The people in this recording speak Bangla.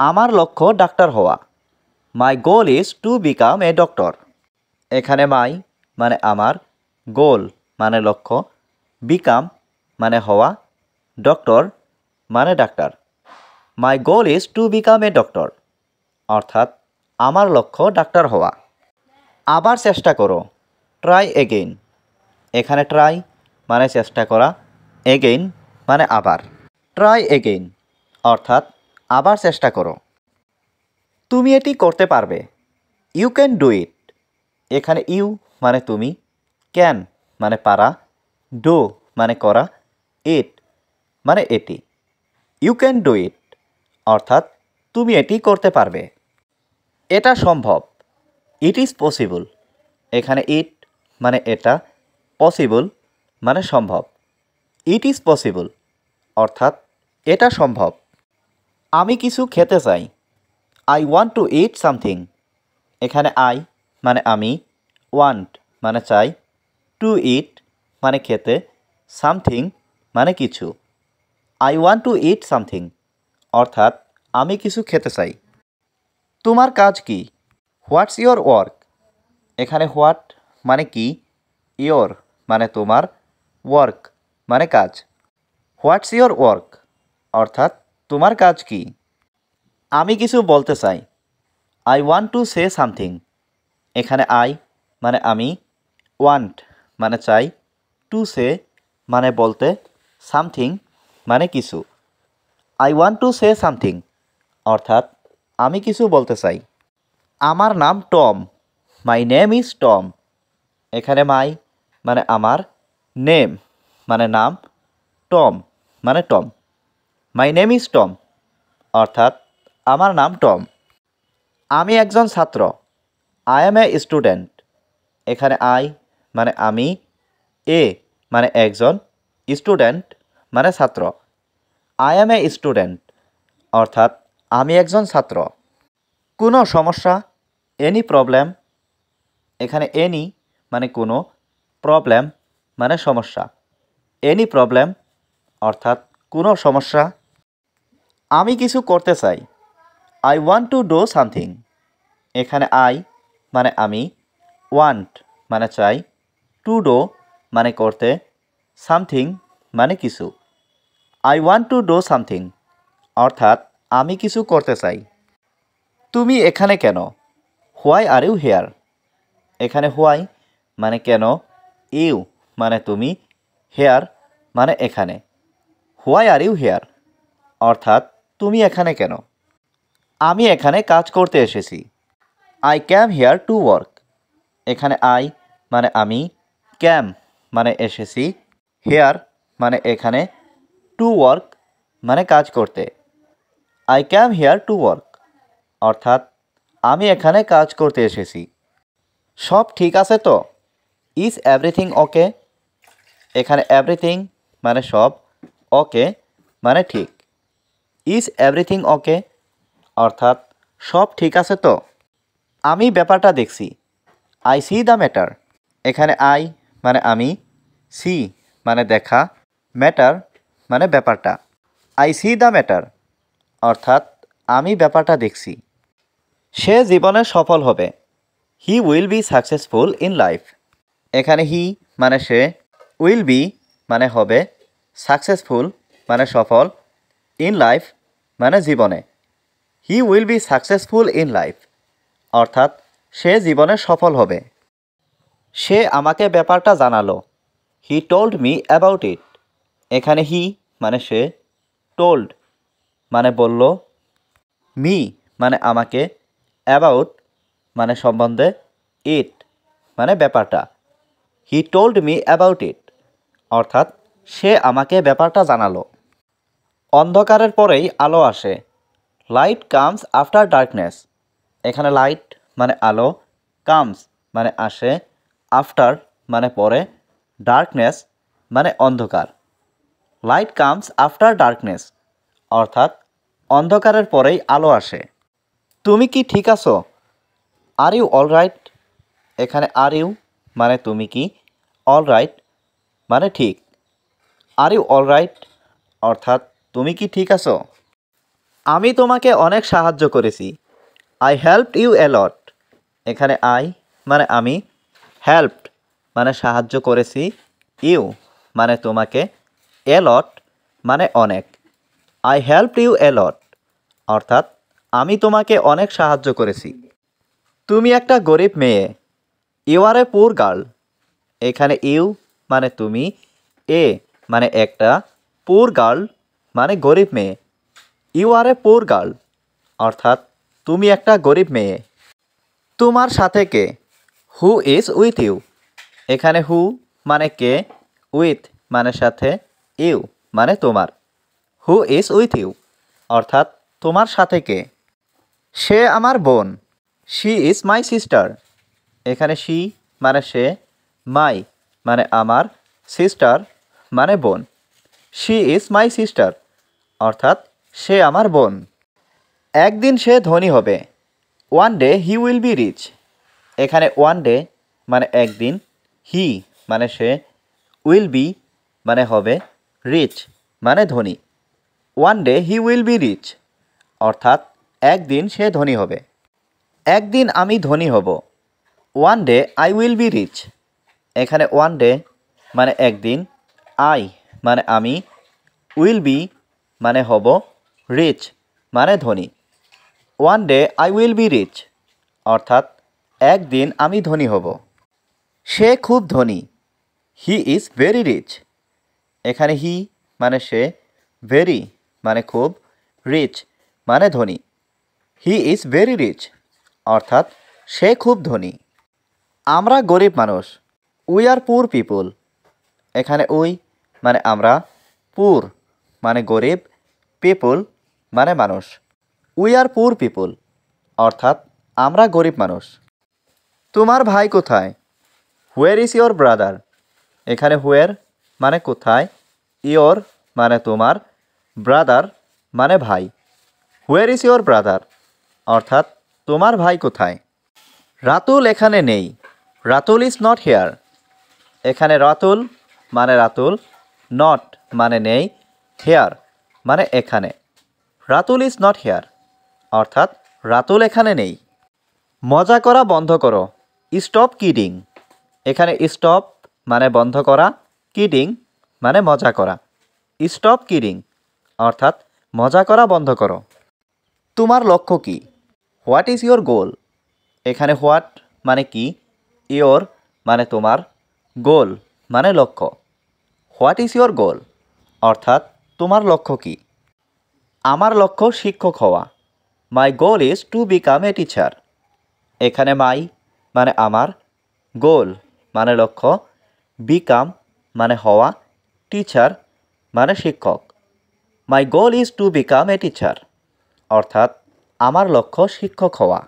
আমার লক্ষ্য ডাক্তার হওয়া। My goal is to become a doctor. এখানে মাই মানে আমার, গোল মানে লক্ষ্য, বিকাম মানে হওয়া, ডক্টর মানে doctor. My goal is to become a doctor অর্থাৎ আমার লক্ষ্য ডাক্তার হওয়া। আবার চেষ্টা করো, ট্রাই এগেইন। এখানে ট্রাই মানে চেষ্টা করা, এগেইন মানে আবার। ট্রাই এগেইন অর্থাৎ আবার চেষ্টা করো। তুমি এটি করতে পারবে, ইউ ক্যান ডু ইট। এখানে ইউ মানে তুমি, ক্যান মানে পারা, ডু মানে করা, ইট মানে এটি। ইউ ক্যান ডু ইট অর্থাৎ তুমি এটি করতে পারবে। এটা সম্ভব, ইট ইজ পসিবল। এখানে ইট মানে এটা, পসিবল মানে সম্ভব। ইট ইজ পসিবল অর্থাৎ এটা সম্ভব। আমি কিছু খেতে চাই, I want to it something. এখানে আই মানে আমি, ওয়ান্ট মানে চাই, টু ইট মানে খেতে, সামথিং মানে কিছু। I want to it something অর্থাৎ আমি কিছু খেতে চাই। তোমার কাজ কি, হোয়াটস ইয়োর ওয়ার্ক। এখানে হোয়াট মানে কি, ইয়োর মানে তোমার, ওয়ার্ক মানে কাজ। হোয়াটস ইয়োর ওয়ার্ক অর্থাৎ তোমার কাজ কি। আমি কিছু বলতে চাই, I want to say something. এখানে আই মানে আমি, ওয়ান্ট মানে চাই, টু সে মানে বলতে, সামথিং মানে কিছু। I want to say something অর্থাৎ আমি কিছু বলতে চাই। আমার নাম Tom, my name is Tom. এখানে মাই মানে আমার, নেম মানে নাম, টম মানে Tom. My name is Tom অর্থাৎ আমার নাম টম। আমি একজন ছাত্র, আই এম এ স্টুডেন্ট। এখানে আই মানে আমি, এ মানে একজন, স্টুডেন্ট মানে ছাত্র। আই এম এ স্টুডেন্ট অর্থাৎ আমি একজন ছাত্র। কোনো সমস্যা, এনি প্রবলেম। এখানে এনি মানে কোনো, প্রবলেম মানে সমস্যা। এনি প্রবলেম অর্থাৎ কোনো সমস্যা। আমি কিছু করতে চাই, I want to do something. এখানে আই মানে আমি, ওয়ান্ট মানে চাই, টু ডু মানে করতে, সামথিং মানে কিছু। I want to do something অর্থাৎ আমি কিছু করতে চাই। তুমি এখানে কেন, হোয়াই আর ইউ হেয়ার। এখানে হোয়াই মানে কেন, ইউ মানে তুমি, হেয়ার মানে এখানে। হোয়াই আর ইউ হেয়ার অর্থাৎ তুমি এখানে কেন। আমি এখানে কাজ করতে এসেছি, I came hair to work. এখানে আই মানে আমি, ক্যাম মানে এসেছি, হেয়ার মানে এখানে, টু ওয়ার্ক মানে কাজ করতে। I came hair to work অর্থাৎ আমি এখানে কাজ করতে এসেছি। সব ঠিক আছে তো, ইজ এভরিথিং ওকে। এখানে এভরিথিং মানে সব, ওকে মানে ঠিক। ইজ এভরিথিং ওকে অর্থাৎ সব ঠিক আছে তো। আমি ব্যাপারটা দেখছি, আই সি দ্য ম্যাটার। এখানে আই মানে আমি, সি মানে দেখা, ম্যাটার মানে ব্যাপারটা। আই সি দ্য ম্যাটার অর্থাৎ আমি ব্যাপারটা দেখছি। সে জীবনে সফল হবে, হি will be successful in life. এখানে হি মানে সে, উইল বি মানে হবে, সাকসেসফুল মানে সফল, ইন লাইফ মানে জীবনে। হি will be successful in life অর্থাৎ সে জীবনে সফল হবে। সে আমাকে ব্যাপারটা জানালো, he told me about it. এখানে হি মানে সে, টোল্ড মানে বলল, মি মানে আমাকে, অ্যাবাউট মানে সম্বন্ধে, ইট মানে ব্যাপারটা। He told me about it অর্থাৎ সে আমাকে ব্যাপারটা জানালো। অন্ধকারের পরেই আলো আসে, লাইট কামস আফটার ডার্কনেস। এখানে লাইট মানে আলো, কামস মানে আসে, আফটার মানে পরে, ডার্কনেস মানে অন্ধকার। লাইট কামস আফটার ডার্কনেস অর্থাৎ অন্ধকারের পরেই আলো আসে। তুমি কি ঠিক আছো, আর ইউ অল রাইট। এখানে আর ইউ মানে তুমি কি, অল রাইট মানে ঠিক। আর ইউ অল রাইট অর্থাৎ তুমি কি ঠিক আছো। আমি তোমাকে অনেক সাহায্য করেছি। আই হেল্পড ইউ এ লট। এখানে আই মানে আমি, হেল্পড মানে সাহায্য করেছি, ইউ মানে তোমাকে, এ লট মানে অনেক। আই হেল্পড ইউ এ লট অর্থাৎ আমি তোমাকে অনেক সাহায্য করেছি। তুমি একটা গরিব মেয়ে। ইউ আর এ পুর গার্ল। এখানে ইউ মানে তুমি, এ মানে একটা, পুর গার্ল মানে গরিব মেয়ে। ইউ আর এ পুর গার্ল অর্থাৎ তুমি একটা গরিব মেয়ে। তোমার সাথে কে? Who is with you. এখানে হু মানে কে, উইথ মানে সাথে, ইউ মানে তোমার। হু ইজ উইথ ইউ অর্থাৎ তোমার সাথে কে? সে আমার বোন। She is my sister. এখানে শি মানে সে, মাই মানে আমার, সিস্টার মানে বোন। শি ইজ মাই সিস্টার অর্থাৎ সে আমার বোন। একদিন সে ধনী হবে। One day he will be rich. এখানে ওয়ান ডে মানে একদিন, হি মানে সে, উইল বি মানে হবে, রিচ মানে ধনী। One day he will be rich অর্থাৎ একদিন সে ধনী হবে। একদিন আমি ধনী হব। One day I will be rich. এখানে ওয়ান ডে মানে একদিন, আই মানে আমি, উইল বি মানে হব, রিচ মানে ধনী। One day I will be rich অর্থাৎ একদিন আমি ধনী হব। সে খুব ধনী। He is very rich. এখানে হি মানে সে, ভেরি মানে খুব, রিচ মানে ধনী। হি ইজ ভেরি রিচ অর্থাৎ সে খুব ধনী। আমরা গরিব মানুষ। উই আর পুর পিপুল। এখানে উই মানে আমরা, পুর মানে গরিব, পিপুল মানে মানুষ। উই আর পুর পিপুল অর্থাৎ আমরা গরিব মানুষ। তোমার ভাই কোথায়? হুয়ার ইজ ইয়োর ব্রাদার। এখানে হুয়ার মানে কোথায়, ইয়োর মানে তোমার, ব্রাদার মানে ভাই। হুয়ার ইজ ইয়োর ব্রাদার অর্থাৎ তোমার ভাই কোথায়? রাতুল এখানে নেই। Ratul is not here. এখানে রাতুল মানে রাতুল, নট মানে নেই, হেয়ার মানে এখানে। রাতুল ইজ নট হেয়ার অর্থাৎ রাতুল এখানে নেই। মজা করা বন্ধ করো। Stop kidding. এখানে স্টপ মানে বন্ধ করা, কিডিং মানে মজা করা। স্টপ কিডিং অর্থাৎ মজা করা বন্ধ করো। তোমার লক্ষ্য কী? What is your goal. এখানে হোয়াট মানে কি, ইয়োর মানে তোমার, গোল মানে লক্ষ্য। হোয়াট ইজ ইয়োর গোল অর্থাৎ তোমার লক্ষ্য কী? আমার লক্ষ্য শিক্ষক হওয়া। My goal is to become a teacher. এখানে মাই মানে আমার, গোল মানে লক্ষ্য, বিকাম মানে হওয়া, টিচার মানে শিক্ষক। My goal is to become a teacher অর্থাৎ আমার লক্ষ্য শিক্ষক হওয়া।